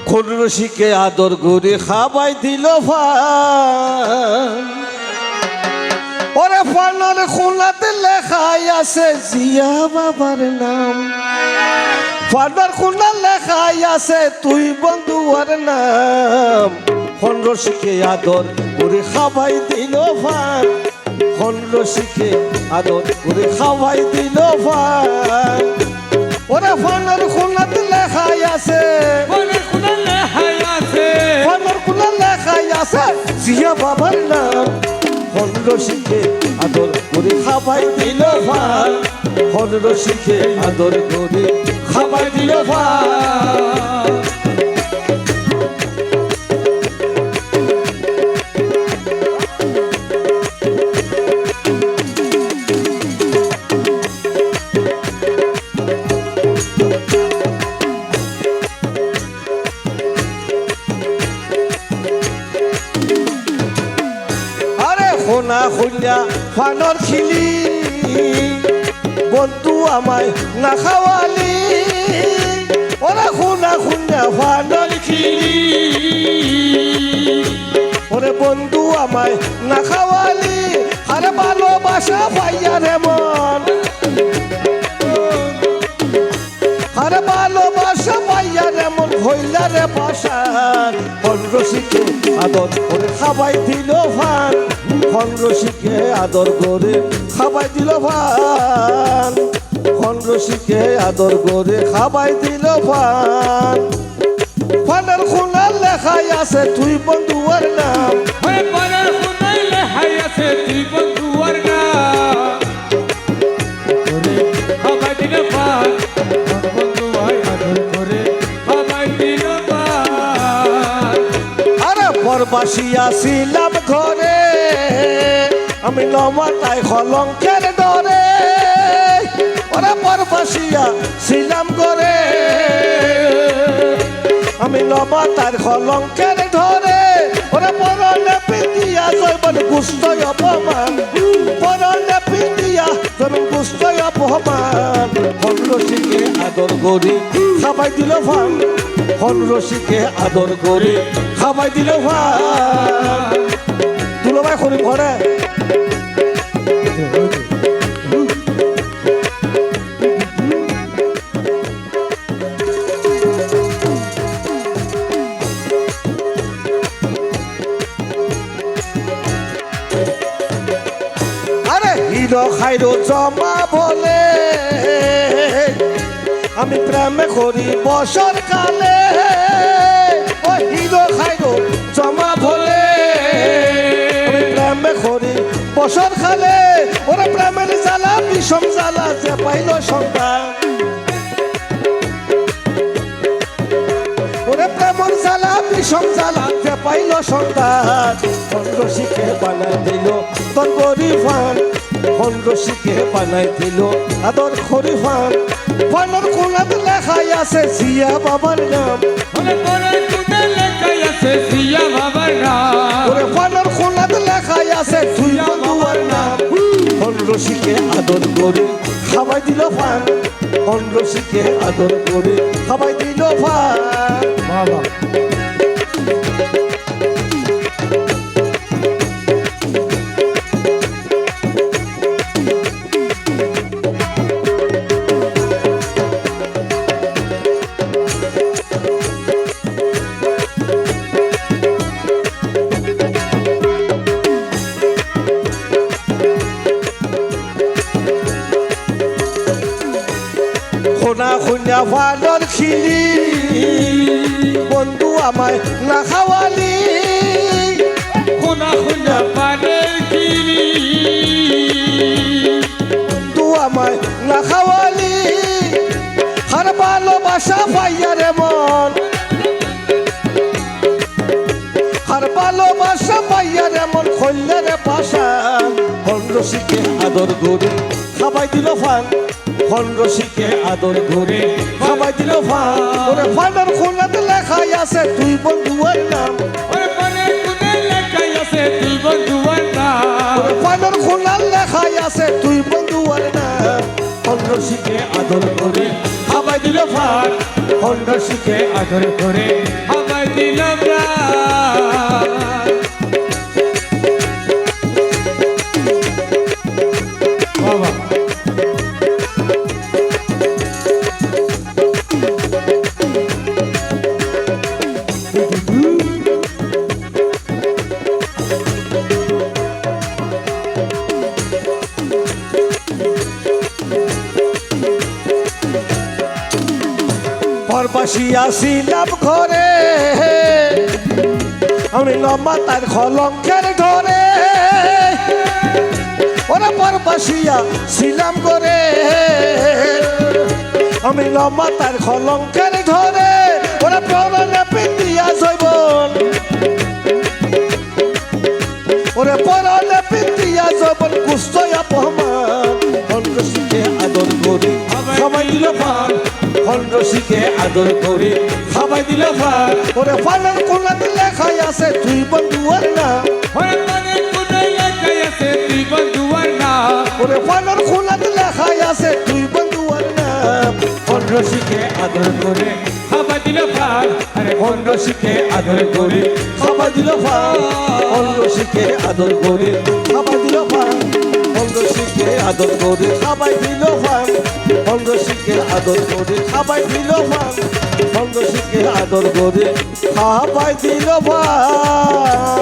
কোন রসিকে আদর করে খাবাই দিল ফান ওরে ফানের খুনাতে লেখাই আছে জিয়া বাবার নাম ফানার খুনা লেখাই আছে তুই বন্ধুয়ার নাম কোন রসিকে আদর করে খাবাই দিল ফান কোন রসিকে আদর করে খাবাই দিল ফান ওরে ফানের খুনাতে লেখাই আছে ফানের খুনা লেখাই আছে জিয়া বাবার নাম কোন রসিকে আদর করে খাবাই দিল ফান কোন রসিকে আদর করে খাবাই দিল ফান খোনা খুলিয়া ফানর খিলি বন্ধু আমায় না খাওয়ালি ওরা খোনা খুলিয়া ফানর খিলি ওরে বন্ধু আমায় না খাওয়ালি আরে ভালোবাসা পাইয়া রে মন আরে ভালোবাসা পাইয়া রে মন হইলা রে বাসা কোন রসিকে আদর করে খাবাই দিল ফান কোন রসিকে আদর করে খাবাই দিল ফান কোন রসিকে আদর করে খাবাই দিল ফান ফানের খুনার লেখাই আছে তুই বন্ধুয়ার নাম ফানের খুনার লেখাই আছে তুই বন্ধুয়ার নাম করে খাবাই দিল ফান বন্ধুয়াই আদর করে খাবাই দিল ফান আরে পরবাসিয়া ছিলাম ঘরে আমি নমাতায় কলঙ্কের ডরে ওরা পরবাসিয়া ছিলাম ঘরে আমি নমাতার কলঙ্কের ধরে ওরা পরনে পিন্দিয়া জৈবন গুস্তয় অপমান পরনে পিন্দিয়া জৈবন গুস্তয় অপমান কোন রসিকে আদর করে খাবাই দিল ফান কোন রসিকে আদর করে খাবাই দিল ফান তুলো ভাই করি ঘরে আরে হিরো খাইরো জমা বলে আমি প্রেমে করি বছর কালে ও হিরো খাইরো জমা বলে আমি প্রেমে করি বছর কালে ওরা প্রেমের জ্বালা বিষম জ্বালা যে পাইল সন্তান ওরে প্রেমর জ্বালা বিষম জ্বালা যে পাইল সন্তান কোন রসিকে বানাই দিল তোর গরিফান কোন রসিকে বানাই দিল আদর খরিফান ফানের কোনাত লেখাই আছে জিয়া বাবার নাম ফানের খুনার লেখাই আছে জিয়া বাবার নাম ওরে ফানের কোনাত লেখাই আছে তুই বন্ধুয়ার নাম কোন রসিকে আদর করে খাবাই দিল ফান কোন রসিকে আদর করে খাবাই দিল ফান বাবা খোনা খুনা ফানর খিলি বন্ধু আমায় না খাওয়ালি খোনা খুনা ফানের খিলি বন্ধু আমায় না খাওয়ালি আর ভালোবাসা পাইয়া রে মন আর ভালোবাসা পাইয়া রে মন খল্লে রে পাশা কোন রসিকে আদর করে খাবাই দিল ফান কোন রসিকে আদর করে খাবাই দিল ফান ওরে ফানের খুনাতে লেখাই আছে তুই বন্ধুয়ার নাম ফানের খুনার লেখাই আছে তুই বন্ধুয়ার নাম ফানের খুনার লেখাই আছে তুই বন্ধুয়ার নাম কোন রসিকে আদর করে খাবাই দিল ফান কোন রসিকে আদর করে দিল প্রাণ বাবা পরবাসী আসিলাম ঘরে আমি লম্বা তার খলঙ্কের ধরে ওরা পরবাসিয়া ছিলাম করে আমি লম্বা তার খলঙ্কের ধরে ওরা প্রণনে পিন্দিয়া জৈবন ওরে পরনে পিন্দিয়া জৈবন কুস্তয়া পহমান অন্তশিকে আদর করি সবাই দিল পান খন্ডশিকে আদর করে খাবাই দিল ভাত ওরে ফানের কোনাতে লেখাই আছে তুই বন্ধুয়ার না ওরে মনে কোনে লেখাই আছে তুই বন্ধুয়ার না ওরে ফানের কোনাতে লেখাই আছে তুই বন্ধুয়ার না খন্ডশিকে আদর করে খাবার দিল ভাত আরে খন্ডশিকে আদর করে খাবাই দিল ভাত খন্ডশিকে আদর করে খাবাই দিল ভাত খন্ডশিকে আদর করে খাবাই দিল ভাত খন্ডশিকে আদর করে খাবাই দিল ভাত খন্ডশিকে আদর করে খাবাই দিল ভাত